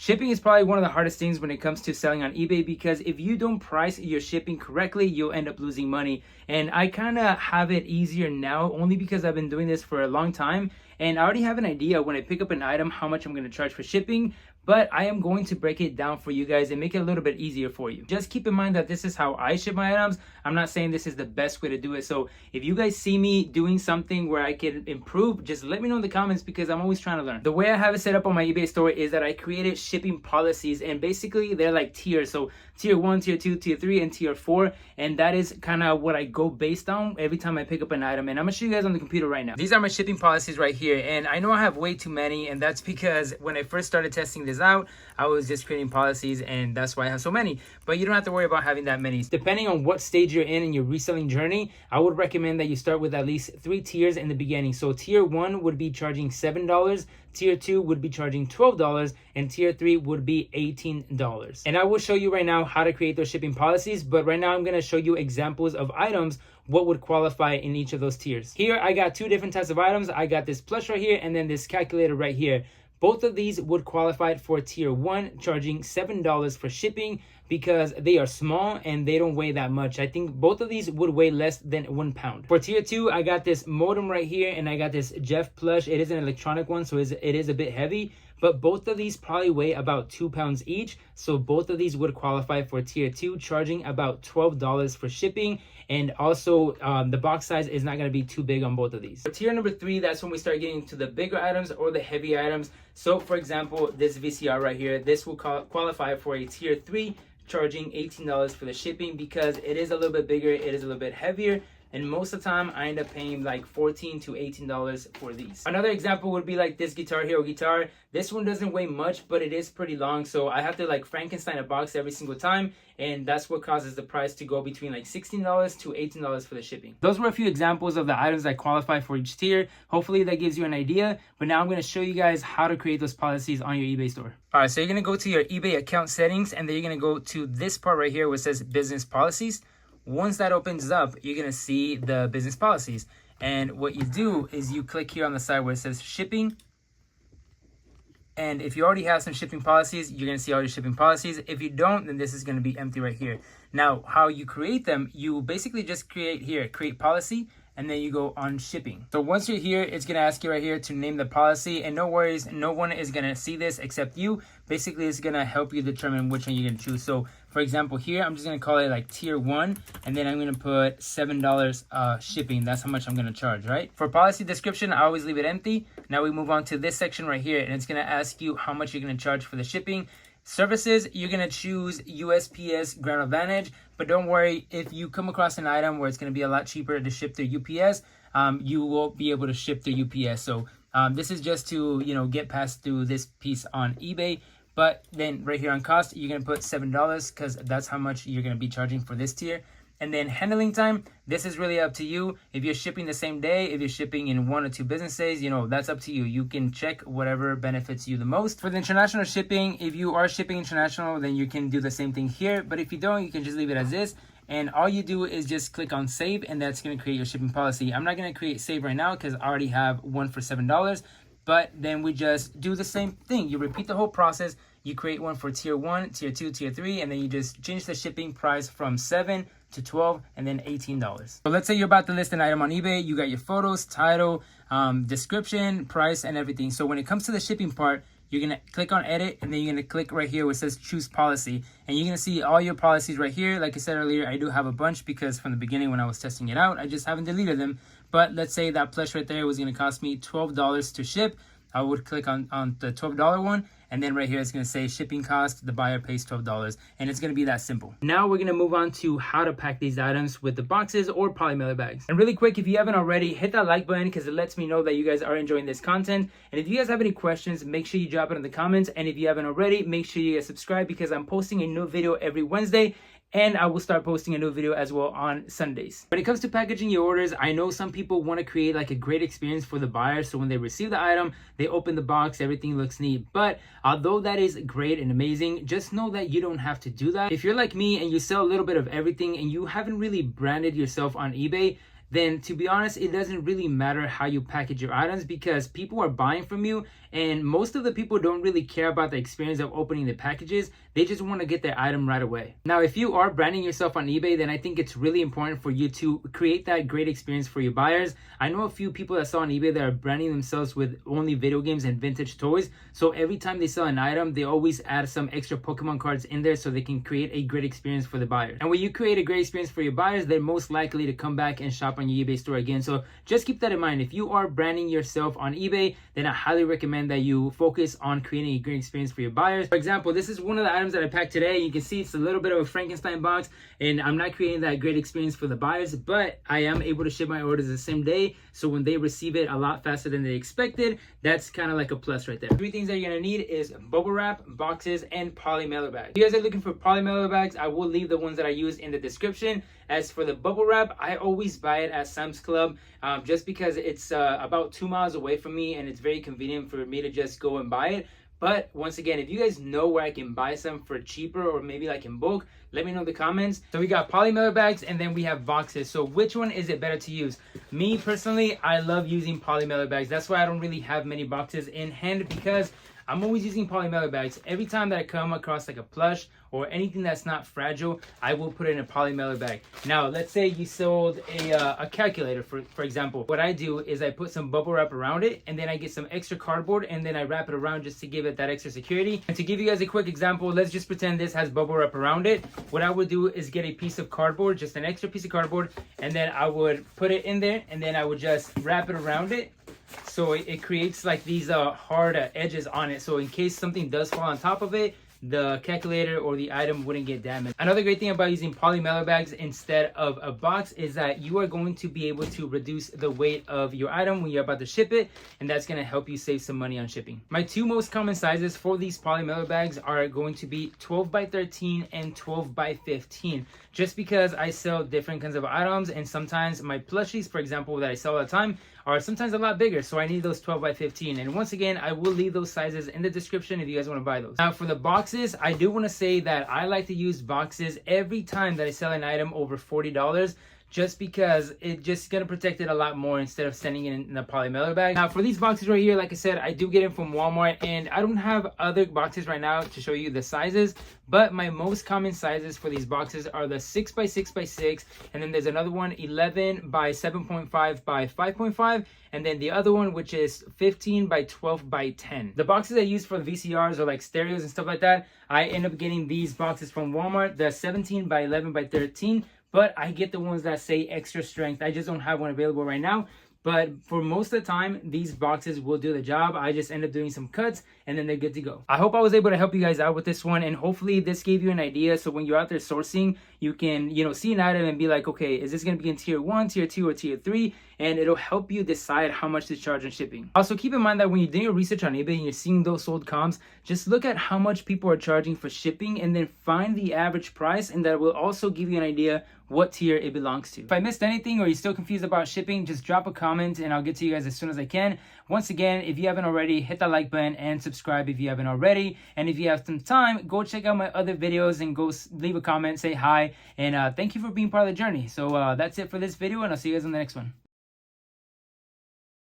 Shipping is probably one of the hardest things when it comes to selling on eBay, because if you don't price your shipping correctly, you'll end up losing money. And I kind of have it easier now only because I've been doing this for a long time, and I already have an idea when I pick up an item how much I'm going to charge for shipping. But I am going to break it down for you guys and make it a little bit easier for you. Just keep in mind that this is how I ship my items. I'm not saying this is the best way to do it. So if you guys see me doing something where I can improve, just let me know in the comments, because I'm always trying to learn. The way I have it set up on my eBay store is that I created shipping policies, and basically they're like tiers. So tier 1, tier 2, tier 3, and tier 4. And that is kind of what I go based on every time I pick up an item. And I'm going to show you guys on the computer right now. These are my shipping policies right here. And I know I have way too many, and that's because when I first started testing this out, I was just creating policies, and that's why I have so many. But you don't have to worry about having that many. Depending on what stage you're in your reselling journey, I would recommend that you start with at least 3 tiers in the beginning. So tier 1 would be charging $7, tier 2 would be charging $12, and tier 3 would be $18. And I will show you right now how to create those shipping policies, but right now I'm going to show you examples of items what would qualify in each of those tiers. Here I got 2 different types of items. I got this plush right here, and then this calculator right here. Both of these would qualify for tier 1, charging $7 for shipping, because they are small and they don't weigh that much. I think both of these would weigh less than 1 pound. For tier 2, I got this modem right here, and I got this Jeff plush. It is an electronic one, so it is a bit heavy, but both of these probably weigh about 2 pounds each. So both of these would qualify for tier 2, charging about $12 for shipping. And also the box size is not going to be too big on both of these. For tier number 3, that's when we start getting to the bigger items or the heavy items. So for example, this VCR right here, this will qualify for a tier 3, charging $18 for the shipping, because it is a little bit bigger, it is a little bit heavier, and most of the time I end up paying like $14 to $18 for these. Another example would be like this Guitar Hero guitar. This one doesn't weigh much, but it is pretty long, so I have to like Frankenstein a box every single time, and that's what causes the price to go between like $16 to $18 for the shipping. Those were a few examples of the items that qualify for each tier. Hopefully that gives you an idea, but now I'm going to show you guys how to create those policies on your eBay store. All right, so you're going to go to your eBay account settings, and then you're going to go to this part right here where it says business policies. Once that opens up, you're going to see the business policies. And what you do is you click here on the side where it says shipping. And if you already have some shipping policies, you're going to see all your shipping policies. If you don't, then this is going to be empty right here. Now, how you create them, you basically just create here, create policy, and then you go on shipping. So once you're here, it's going to ask you right here to name the policy, and no worries, no one is going to see this except you. Basically, it's going to help you determine which one you're going to choose. So for example, here, I'm just going to call it like tier 1, and then I'm going to put $7 shipping. That's how much I'm going to charge, right? For policy description, I always leave it empty. Now we move on to this section right here, and it's going to ask you how much you're going to charge for the shipping. Services, you're going to choose USPS Ground Advantage, but don't worry, if you come across an item where it's going to be a lot cheaper to ship through UPS, you will be able to ship through UPS. So this is just to, get past through this piece on eBay. But then right here on cost, you're going to put $7, because that's how much you're going to be charging for this tier. And then handling time, this is really up to you. If you're shipping the same day, if you're shipping in 1 or 2 business days, that's up to you. You can check whatever benefits you the most. For the international shipping, if you are shipping international, then you can do the same thing here. But if you don't, you can just leave it as is. And all you do is just click on save, and that's going to create your shipping policy. I'm not going to create save right now because I already have one for $7. But then we just do the same thing. You repeat the whole process. You create one for tier 1, tier 2, tier 3, and then you just change the shipping price from $7 to $12 and then $18. So let's say you're about to list an item on eBay. You got your photos, title, description, price, and everything. So when it comes to the shipping part, you're going to click on edit, and then you're going to click right here where it says choose policy. And you're going to see all your policies right here. Like I said earlier, I do have a bunch because from the beginning when I was testing it out, I just haven't deleted them. But let's say that plush right there was going to cost me $12 to ship. I would click on the $12 one, and then right here it's going to say shipping cost, the buyer pays $12, and it's going to be that simple. Now we're going to move on to how to pack these items with the boxes or poly mailer bags. And really quick, if you haven't already, hit that like button because it lets me know that you guys are enjoying this content. And if you guys have any questions, make sure you drop it in the comments. And if you haven't already, make sure you guys subscribe because I'm posting a new video every Wednesday. And I will start posting a new video as well on Sundays. When it comes to packaging your orders, I know some people want to create like a great experience for the buyer. So when they receive the item, they open the box, everything looks neat. But although that is great and amazing, just know that you don't have to do that. If you're like me and you sell a little bit of everything and you haven't really branded yourself on eBay, then to be honest, it doesn't really matter how you package your items because people are buying from you and most of the people don't really care about the experience of opening the packages. They just want to get their item right away. Now, if you are branding yourself on eBay, then I think it's really important for you to create that great experience for your buyers. I know a few people that sell on eBay that are branding themselves with only video games and vintage toys. So every time they sell an item, they always add some extra Pokemon cards in there so they can create a great experience for the buyers. And when you create a great experience for your buyers, they're most likely to come back and shop on your eBay store again. So just keep that in mind. If you are branding yourself on eBay, then I highly recommend that you focus on creating a great experience for your buyers. For example, this is one of the items that I packed today. You can see it's a little bit of a Frankenstein box, and I'm not creating that great experience for the buyers, but I am able to ship my orders the same day. So when they receive it a lot faster than they expected, that's kind of like a plus right there. 3 things that you're gonna need is bubble wrap, boxes, and poly mailer bags. If you guys are looking for poly mailer bags, I will leave the ones that I use in the description. As for the bubble wrap, I always buy it at Sam's Club just because it's about 2 miles away from me, and it's very convenient for me to just go and buy it. But once again, if you guys know where I can buy some for cheaper or maybe like in bulk, let me know in the comments. So we got poly mailer bags and then we have boxes. So which one is it better to use? Me personally, I love using poly mailer bags. That's why I don't really have many boxes in hand, because I'm always using poly mailer bags. Every time that I come across like a plush or anything that's not fragile, I will put it in a poly mailer bag. Now, let's say you sold a calculator, for example. What I do is I put some bubble wrap around it, and then I get some extra cardboard, and then I wrap it around just to give it that extra security. And to give you guys a quick example, let's just pretend this has bubble wrap around it. What I would do is get a piece of cardboard, just an extra piece of cardboard, and then I would put it in there, and then I would just wrap it around it. So it creates like these hard edges on it. So in case something does fall on top of it, the calculator or the item wouldn't get damaged. Another great thing about using poly mailer bags instead of a box is that you are going to be able to reduce the weight of your item when you're about to ship it, and that's going to help you save some money on shipping. My 2 most common sizes for these poly mailer bags are going to be 12 by 13 and 12 by 15, just because I sell different kinds of items, and sometimes my plushies, for example, that I sell all the time are sometimes a lot bigger, so I need those 12 by 15. And once again, I will leave those sizes in the description if you guys want to buy those. Now for the boxes, I do want to say that I like to use boxes every time that I sell an item over $40, just because it's just gonna protect it a lot more instead of sending it in a poly mailer bag. Now for these boxes right here, like I said, I do get them from Walmart, and I don't have other boxes right now to show you the sizes, but my most common sizes for these boxes are the 6 by 6 by 6, and then there's another one 11 by 7.5 by 5.5, and then the other one which is 15 by 12 by 10. The boxes I use for the VCRs or like stereos and stuff like that, I end up getting these boxes from Walmart, the 17 by 11 by 13, but I get the ones that say extra strength. I just don't have one available right now. But for most of the time, these boxes will do the job. I just end up doing some cuts and then they're good to go. I hope I was able to help you guys out with this one, and hopefully this gave you an idea. So when you're out there sourcing, you can, see an item and be like, okay, is this going to be in tier 1, tier 2, or tier 3? And it'll help you decide how much to charge on shipping. Also, keep in mind that when you're doing your research on eBay and you're seeing those sold comps, just look at how much people are charging for shipping and then find the average price, and that will also give you an idea what tier it belongs to. If I missed anything or you're still confused about shipping, just drop a comment and I'll get to you guys as soon as I can. Once again, if you haven't already, hit that like button and subscribe if you haven't already. And if you have some time, go check out my other videos and go leave a comment, say hi, and thank you for being part of the journey. So that's it for this video, and I'll see you guys on the next one.